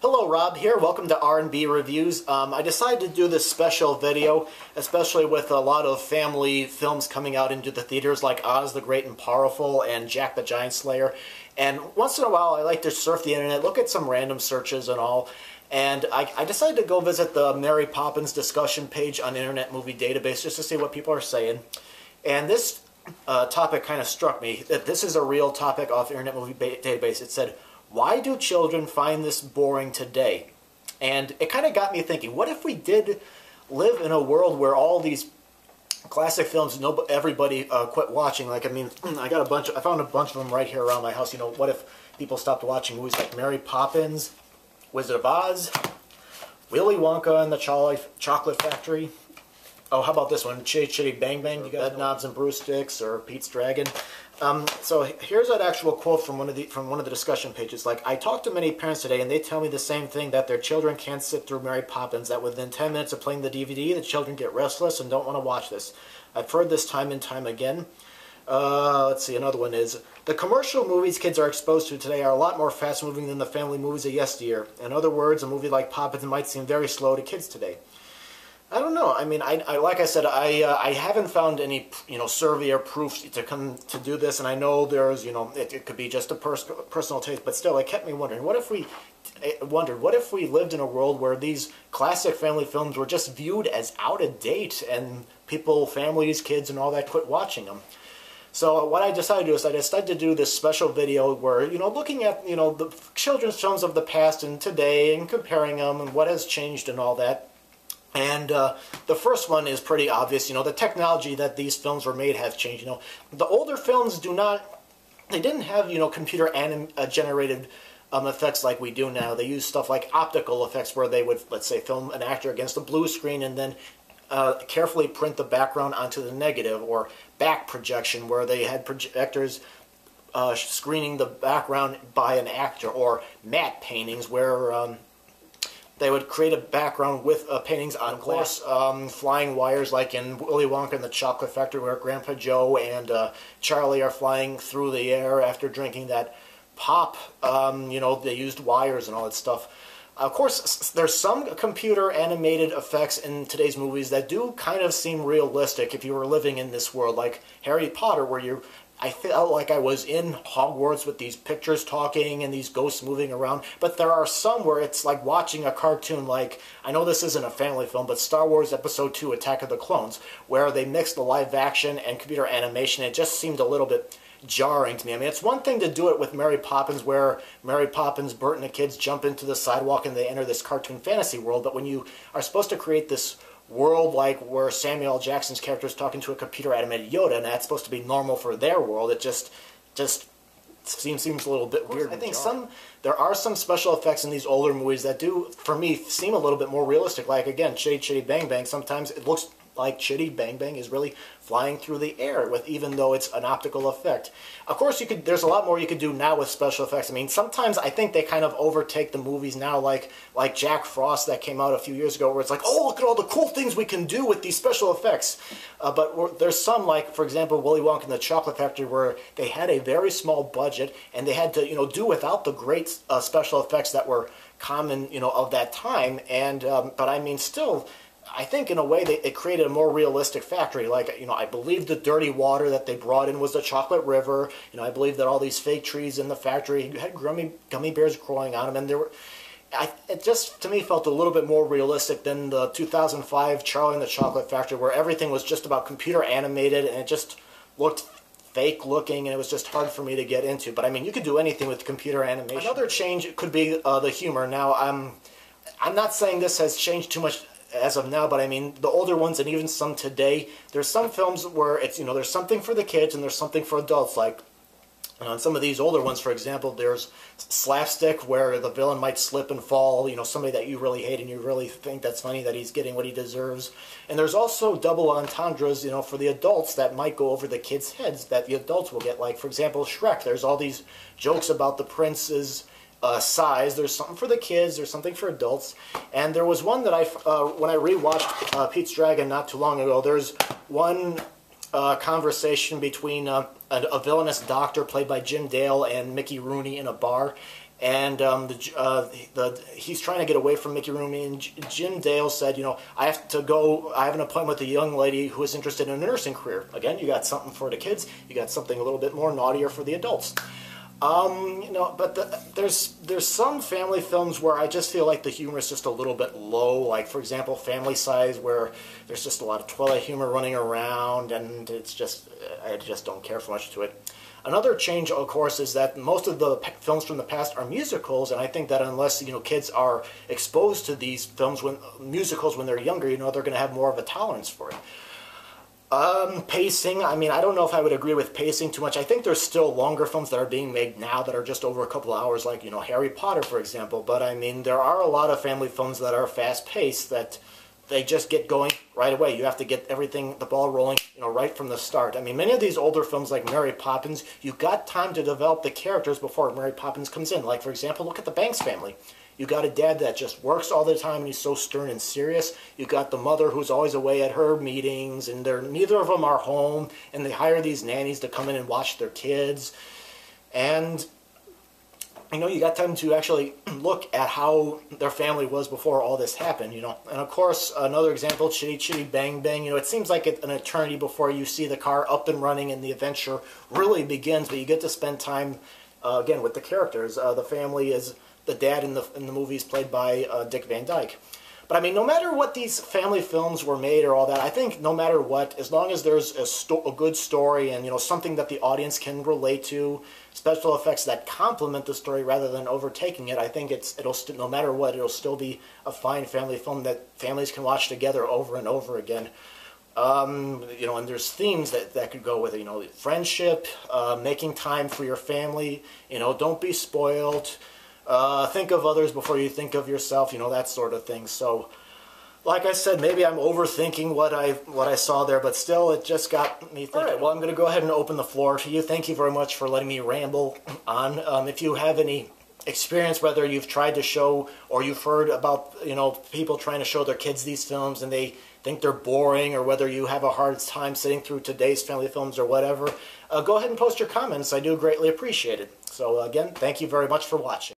Hello, Rob here. Welcome to R&B Reviews. I decided to do this special video, especially with a lot of family films coming out into the theaters like Oz the Great and Powerful and Jack the Giant Slayer. And once in a while I like to surf the internet, look at some random searches and all. And I decided to go visit the Mary Poppins discussion page on Internet Movie Database just to see what people are saying. And this topic kind of struck me, that this is a real topic off Internet Movie Database. It said, "Why do children find this boring today?" And it kind of got me thinking, what if we did live in a world where all these classic films, everybody quit watching? Like, I mean, I found a bunch of them right here around my house. You know, what if people stopped watching movies like Mary Poppins, Wizard of Oz, Willy Wonka and the Chocolate Factory? Oh, how about this one? Chitty Chitty Bang Bang, you got Knobs and Brewsticks, or Pete's Dragon. So here's an actual quote from one of the discussion pages. Like, "I talked to many parents today, and they tell me the same thing, that their children can't sit through Mary Poppins, that within 10 minutes of playing the DVD, the children get restless and don't want to watch this. I've heard this time and time again." Let's see, another one is, "The commercial movies kids are exposed to today are a lot more fast-moving than the family movies of yesteryear. In other words, a movie like Poppins might seem very slow to kids today." I don't know. I mean, like I said, I haven't found any, survey or proof to come to do this, and I know there's, it could be just a personal taste, but still, it kept me wondering. What if we lived in a world where these classic family films were just viewed as out of date, and people, families, kids, and all that quit watching them? So what I decided to do is I decided to do this special video where, looking at, the children's films of the past and today, and comparing them and what has changed and all that. And the first one is pretty obvious. The technology that these films were made has changed. The older films they didn't have, computer generated effects like we do now. They use stuff like optical effects, where they would, let's say, film an actor against a blue screen and then carefully print the background onto the negative, or back projection, where they had projectors screening the background by an actor, or matte paintings, where they would create a background with paintings on glass. Flying wires, like in Willy Wonka and the Chocolate Factory, where Grandpa Joe and Charlie are flying through the air after drinking that pop. They used wires and all that stuff. Of course, there's some computer animated effects in today's movies that do kind of seem realistic if you were living in this world, like Harry Potter, where I felt like I was in Hogwarts with these pictures talking and these ghosts moving around. But there are some where it's like watching a cartoon, like, I know this isn't a family film, but Star Wars Episode 2, Attack of the Clones, where they mixed the live action and computer animation. It just seemed a little bit jarring to me. I mean, it's one thing to do it with Mary Poppins, where Mary Poppins, Bert, and the kids jump into the sidewalk and they enter this cartoon fantasy world, but when you are supposed to create this world like where Samuel L. Jackson's character is talking to a computer animated Yoda, and that's supposed to be normal for their world, it just seems a little bit weird. I think there are some special effects in these older movies that do, for me, seem a little bit more realistic. Like, again, Chitty Chitty Bang Bang, sometimes it looks like Chitty Bang Bang is really flying through the air, even though it's an optical effect. Of course, there's a lot more you could do now with special effects. I mean, sometimes I think they kind of overtake the movies now, like Jack Frost that came out a few years ago, where it's like, oh, look at all the cool things we can do with these special effects. But there's some, like, for example, Willy Wonka and the Chocolate Factory, where they had a very small budget, and they had to, do without the great special effects that were common, of that time. And but I mean, still, I think in a way it created a more realistic factory. Like, I believe the dirty water that they brought in was the Chocolate River. I believe that all these fake trees in the factory had gummy bears growing on them, and it just, to me, felt a little bit more realistic than the 2005 Charlie and the Chocolate Factory, where everything was just about computer animated, and it just looked fake looking, and it was just hard for me to get into. But I mean, you could do anything with computer animation. Another change could be the humor. Now, I'm not saying this has changed too much as of now, but I mean, the older ones and even some today, there's some films where it's, there's something for the kids and there's something for adults. Like, on some of these older ones, for example, there's slapstick, where the villain might slip and fall, somebody that you really hate and you really think that's funny, that he's getting what he deserves. And there's also double entendres, for the adults that might go over the kids' heads, that the adults will get. Like, for example, Shrek. There's all these jokes about the prince's size. There's something for the kids, there's something for adults. And there was one that when I rewatched Pete's Dragon not too long ago, there's one conversation between a villainous doctor played by Jim Dale and Mickey Rooney in a bar, and he's trying to get away from Mickey Rooney, and Jim Dale said, you know, I have an appointment with a young lady who is interested in a nursing career. Again, you got something for the kids, you got something a little bit more naughtier for the adults. You know, but there's some family films where I just feel like the humor is just a little bit low. Like, for example, Family Size, where there's just a lot of Twilight humor running around, and it's just, I just don't care so much to it. Another change, of course, is that most of the films from the past are musicals, and I think that unless, you know, kids are exposed to these films, musicals when they're younger, you know, they're going to have more of a tolerance for it. Pacing, I mean, I don't know if I would agree with pacing too much. I think there's still longer films that are being made now that are just over a couple of hours, like, you know, Harry Potter, for example. But, I mean, there are a lot of family films that are fast-paced that they just get going right away. You have to get everything, the ball rolling, you know, right from the start. I mean, many of these older films like Mary Poppins, you got time to develop the characters before Mary Poppins comes in. Like, for example, look at the Banks family. You got a dad that just works all the time and he's so stern and serious. You got the mother who's always away at her meetings, and neither of them are home, and they hire these nannies to come in and watch their kids. And, you know, you got time to actually look at how their family was before all this happened, you know. And, of course, another example, Chitty Chitty Bang Bang. You know, it seems like an eternity before you see the car up and running and the adventure really begins, but you get to spend time, again, with the characters. The family is... The dad in the movie is played by Dick Van Dyke. But I mean, no matter what these family films were made or all that, I think no matter what, as long as there's a good story and, you know, something that the audience can relate to, special effects that complement the story rather than overtaking it, I think no matter what, it'll still be a fine family film that families can watch together over and over again. You know, and there's themes that could go with it, you know, friendship, making time for your family, you know, don't be spoiled. Think of others before you think of yourself, you know, that sort of thing. So, like I said, maybe I'm overthinking what I saw there, but still, it just got me thinking. All right, well, I'm going to go ahead and open the floor to you. Thank you very much for letting me ramble on. If you have any experience, whether you've tried to show or you've heard about, you know, people trying to show their kids these films and they think they're boring, or whether you have a hard time sitting through today's family films or whatever, go ahead and post your comments. I do greatly appreciate it. So, again, thank you very much for watching.